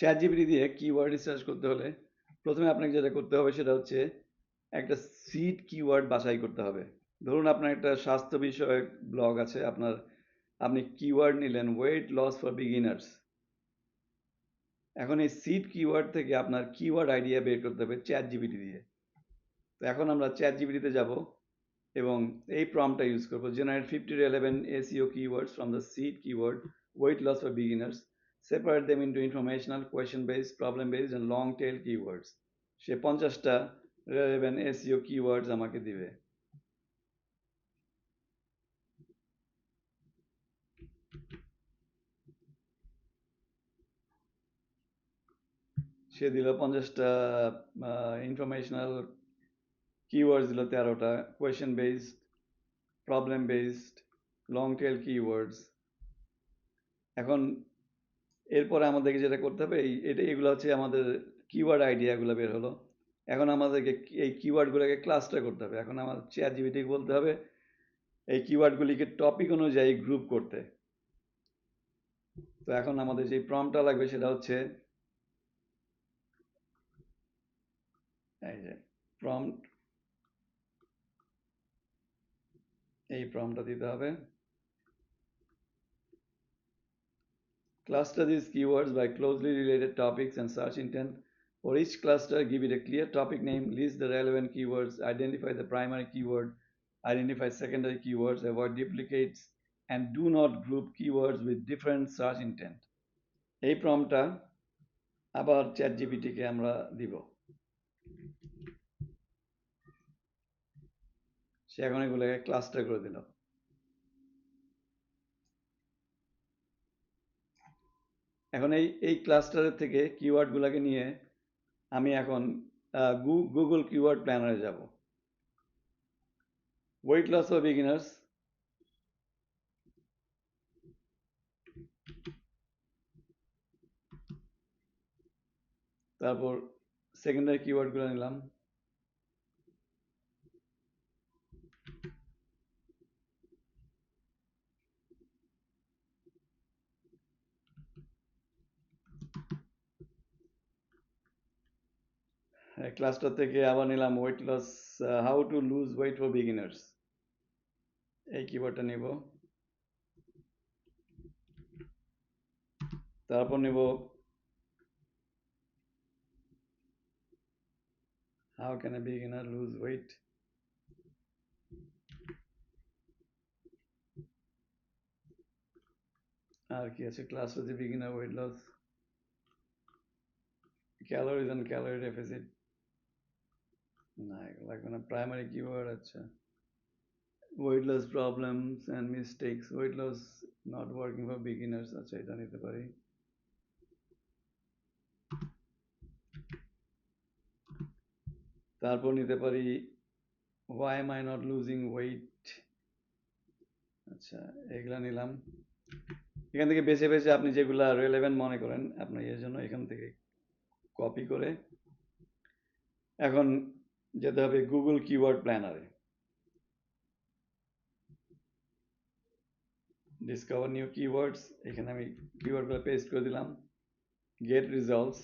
Chat GPT দিয়ে keyword research করতে হলে প্রথমে আপনাকে যেটা করতে হবে সেটা হচ্ছে একটা সিড কিওয়ার্ড বাছাই করতে হবে। ধরুন আপনার একটা স্বাস্থ্য বিষয়ক ব্লগ আছে, আপনি কিওয়ার্ড নিলেন ওয়েট লস ফর বিগিনার্স। এখন এই সিড কিওয়ার্ড থেকে আপনার কিওয়ার্ড আইডিয়া বের করতে হবে চ্যাট জিপিটি দিয়ে। তো এখন আমরা চ্যাট জিপিটিতে যাব এবং এই প্রম্পটটা ইউজ করবো, generate 50 relevant SEO keywords from the seed keyword weight loss for beginners, separate them into informational, question based, problem based and long tail keywords। সে 50টা relevant SEO keywords আমাকে দিবে। সে দিল 50টা ইনফরমেশনাল keywords, দিল 13টা, question based, problem based, long tail keywords। এখন এরপরে আমাদেরকে যেটা করতে হবে, এগুলো হচ্ছে আমাদের কিওয়ার্ড আইডিয়াগুলো বের হলো। এখন আমাদেরকে এই কিওয়ার্ডগুলোকে ক্লাস্টার করতে হবে। এখন আমাদের চ্যাট জিপিটিকে বলতে হবে এই কিওয়ার্ডগুলিকে টপিক অনুযায়ী গ্রুপ করতে। তো এখন আমাদের যে প্রম্পটটা লাগবে সেটা হচ্ছে এই যে প্রম্পট, এই প্রম্পটটা দিতে হবে। Cluster these keywords by closely related topics and search intent. For each cluster, give it a clear topic name, list the relevant keywords, identify the primary keyword, identify secondary keywords, avoid duplicates, and do not group keywords with different search intent. এই প্রম্পটটা আবার chat জিপিটিকে আমরা দিব। সে এখন এগুলোকে cluster করে দিল। এখন এই ক্লাস্টারের থেকে কিওয়ার্ডগুলোকে নিয়ে আমি এখন গুগল কিওয়ার্ড প্ল্যানারে যাব। ওয়েট লস ফর বিগিনার্স, তারপর সেকেন্ডারি কিওয়ার্ডগুলো নিলাম। ক্লাস্টার থেকে আবার নিলাম weight loss, how to lose weight for beginners, এই কিওয়ার্ডটা নিব। তারপর নিব how can a beginner lose weight. আর কি আছে ক্লাস্টার, যে beginner weight loss, calories and calorie deficit, না এগুলো লাগবে না। প্রাইমারি কিওয়ার্ড, আচ্ছা, weight loss problems and mistakes, weight loss not working for beginners, আচ্ছা এটা নিতে পারি। তারপর নিতে পারি why am I not losing weight, আচ্ছা এগুলা নিলাম। এখান থেকে বেছে বেছে আপনি যেগুলা রেলেভেন্ট মনে করেন আপনার এর জন্য এখান থেকে কপি করে এখন যেতে হবে গুগল কিওয়ার্ড প্ল্যানারে। ডিসকভার নিউ কিওয়ার্ডস, এখানে আমি কিওয়ার্ডগুলো পেস্ট করে দিলাম। গেট রেজাল্টস,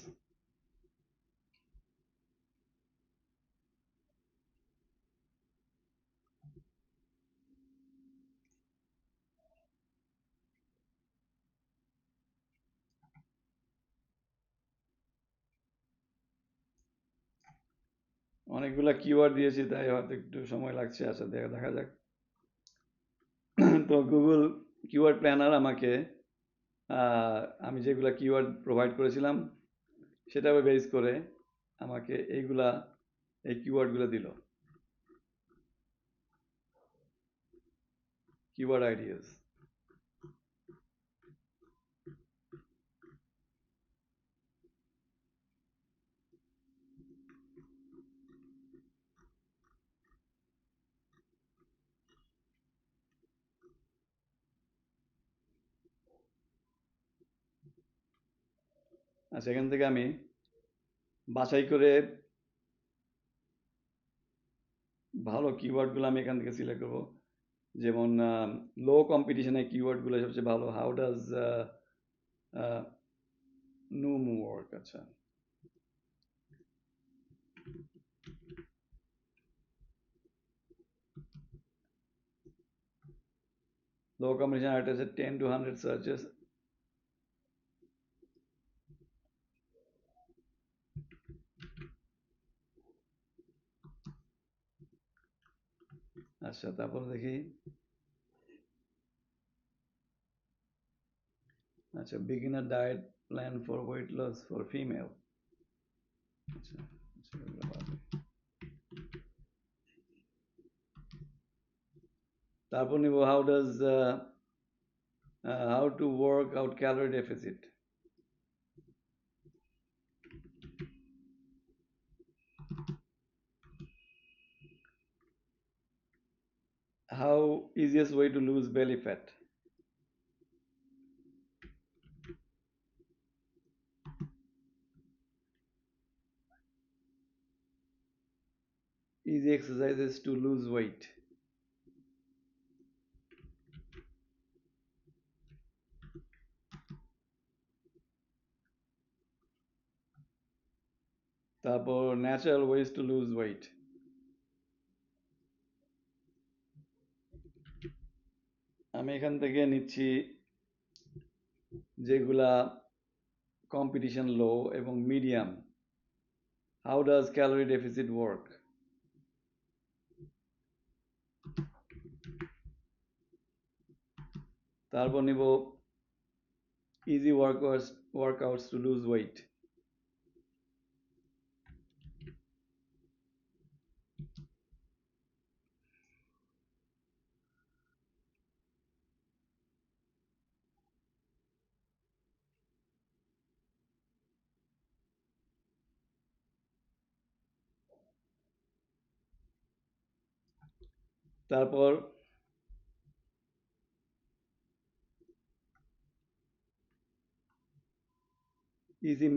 অনেকগুলা কিওয়ার্ড দিয়েছি তাই হয়তো একটু সময় লাগছে, আচ্ছা দেখা যাক। তো গুগল কিওয়ার্ড প্ল্যানার আমাকে আমি যেগুলা কিওয়ার্ড প্রোভাইড করেছিলাম সেটা বেস করে আমাকে এই কিওয়ার্ডগুলো দিল, কিওয়ার্ড আইডিয়াস। আচ্ছা এখান থেকে আমি বাছাই করে ভালো কিওয়ার্ডগুলো আমি এখান থেকে সিলেক্ট করবো। যেমন লো কম্পিটিশনের কিওয়ার্ডগুলো সবচেয়ে ভালো। হাউ ডাজ নুম ওয়ার্ক, আচ্ছা। Low combination art is 10 to 100 searches. আচ্ছা, তারপর দেখি। আচ্ছা, beginner diet plan for weight loss for female। আচ্ছা, তারপর নিব how to work out calorie deficit। How easiest way to lose belly fat। Easy exercises to lose weight। তারপর natural ways to lose weight। আমি এখান থেকে নিচ্ছি যেগুলা competition low এবং medium। How does calorie deficit work? তারপর নিব easy workouts to lose weight। তারপর easy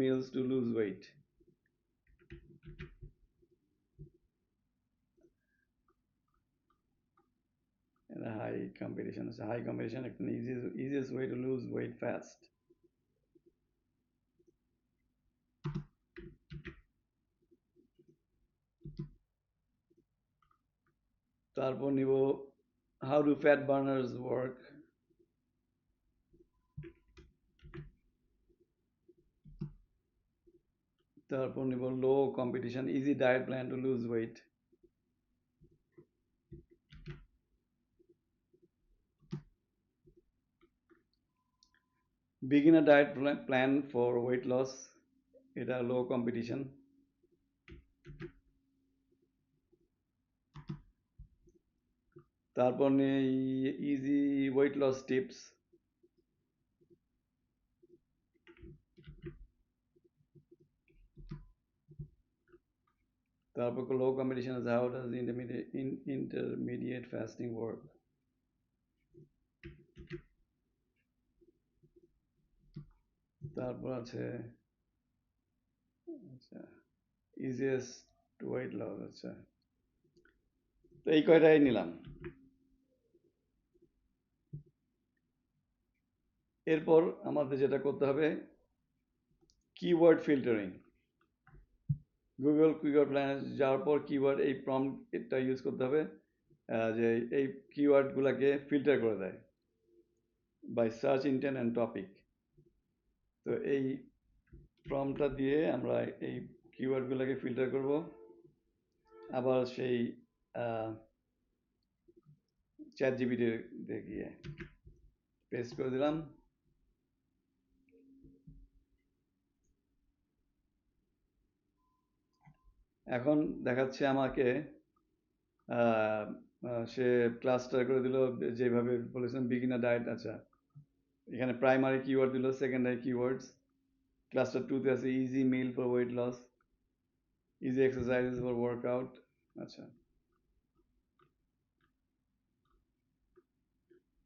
meals to lose weight। And a high competition, it's a high competition, like an easiest way to lose weight fast। তারপর নিব how do fat burners work। তারপর নিব low competition easy diet plan to lose weight। beginner diet plan for weight loss, এটা low competition। তারপর নেই easy weight loss tips। তারপর low competition is how does intermediate fasting work। তারপর আছে আচ্ছা easiest weight loss, আচ্ছা তো এই কয়টাই নিলাম। এরপর আমাদের যেটা করতে হবে কিওয়ার্ড ফিল্টারিং। গুগল কিওয়ার্ড প্ল্যানে যাওয়ার পর কিওয়ার্ড এই প্রম্পট এটা ইউজ করতে হবে যে এই কিওয়ার্ডগুলোকে ফিল্টার করে দেয় by search intent and topic. তো এই প্রম্পটটা দিয়ে আমরা এই কিওয়ার্ডগুলোকে ফিল্টার করব। আবার সেই ChatGPT দিয়ে গিয়ে পেস্ট করে দিলাম। এখন দেখাচ্ছে আমাকে সে ক্লাস্টার করে দিল যেভাবে বলেছেন বিগিনার ডায়েট। আচ্ছা, এখানে প্রাইমারি কিওয়ার্ড দিল, সেকেন্ডারি কিওয়ার্ডস। ক্লাস্টার 2-তে আছে easy meal for weight loss, easy exercises for workout. আচ্ছা,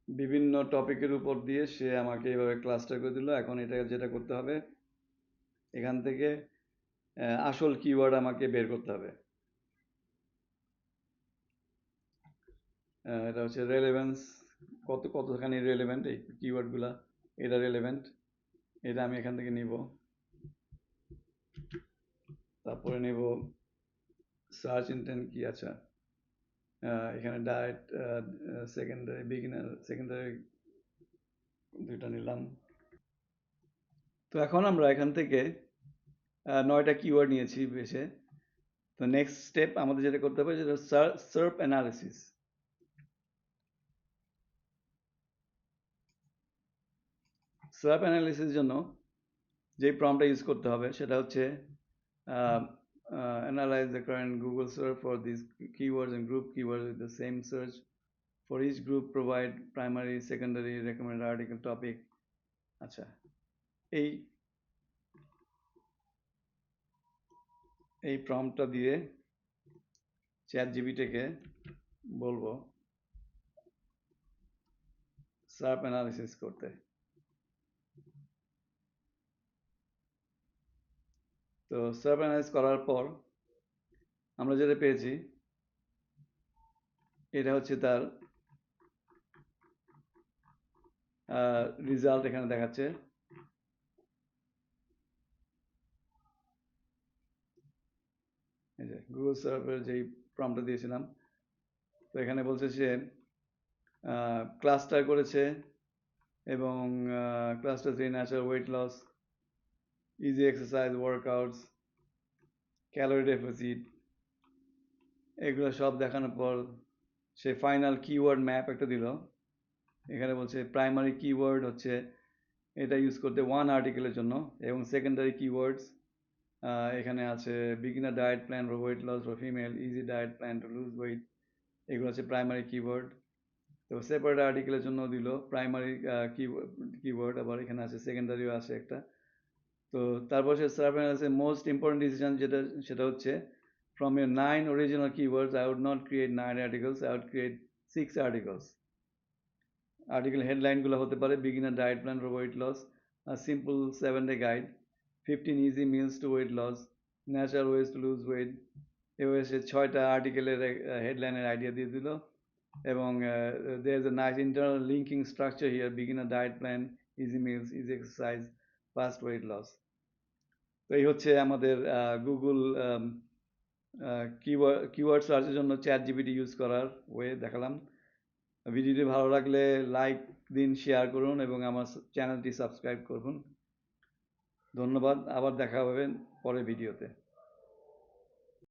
বিভিন্ন টপিকের উপর দিয়ে সে আমাকে এইভাবে ক্লাস্টার করে দিল। এখন এটা যেটা করতে হবে এখান থেকে আসল কিওয়ার্ড আমাকে বের করতে হবে। এটা হচ্ছে রেলেভেন্স, কতখানি রেলেভেন্ট এই কিওয়ার্ডগুলা, এটা রেলেভেন্ট। এটা আমি এখান থেকে নিব, তারপরে নেব সার্চ ইন্টেন্ট কি, আচ্ছা এখানে ডায়েট সেকেন্ডারি বিগিনার সেকেন্ডারি দুইটা নিলাম। তো এখন আমরা এখান থেকে 9টা কিওয়ার্ড নিয়েছি বেশে। তো নেক্সট স্টেপ আমাদের যেটা করতে হবে যেটা সার্প অ্যানালিসিস। সার্প অ্যানালিসিসের জন্য যে প্রম্পটটা ইউজ করতে হবে সেটা হচ্ছে analyze the current Google search for these keywords and group keywords with the same search. For each group provide primary, secondary, recommended article, topic. আচ্ছা এই প্রম্পটটা দিয়ে চ্যাটজিপিটিকে বলবো সার্প অ্যানালিসিস করতে। তো সার্প অ্যানালাইসিস করার পর আমরা যেটা পেয়েছি এটা হচ্ছে তার রেজাল্ট এখানে দেখাচ্ছে। এই যে গুগল সার্ভের যেই প্রম্পটটা দিয়েছিলাম, তো এখানে বলছে সে ক্লাস্টার করেছে এবং cluster 3 natural weight loss, easy exercise, workouts, calorie deficit, এগুলো সব দেখানোর পর সে ফাইনাল কিওয়ার্ড ম্যাপ একটা দিল। এখানে বলছে প্রাইমারি কিওয়ার্ড হচ্ছে এটা ইউজ করতে 1 আর্টিকেলের জন্য, এবং সেকেন্ডারি কিওয়ার্ডস এখানে আছে beginner diet plan for weight loss for female, easy diet plan to lose weight, এগুলো হচ্ছে প্রাইমারি কিওয়ার্ড। তো সেপারেট আর্টিকেলের জন্য দিল প্রাইমারি কিওয়ার্ড, আবার এখানে আছে সেকেন্ডারিও আছে একটা। তো তারপর সে SERP analysis most important decision যেটা সেটা হচ্ছে from your 9 original keywords I would not create 9 articles, I would create 6 articles. Article হেডলাইনগুলো হতে পারে beginner diet plan for weight loss, a simple 7-day guide, 15 easy meals to weight loss, natural ways to lose weight। এভাবে সে 6টা আর্টিকেলের হেডলাইনের idea দিয়ে দিল, এবং there is a nice internal linking structure here, beginner diet plan, easy meals, easy exercise, fast weight loss। তো এই হচ্ছে আমাদের Google keyword সার্চের জন্য চ্যাটজিপিটি ইউজ করার ওয়ে দেখালাম। ভিডিওটি ভালো লাগলে লাইক দিন, শেয়ার করুন এবং আমার চ্যানেলটি সাবস্ক্রাইব করুন। ধন্যবাদ, আবার দেখা হবে পরের ভিডিওতে।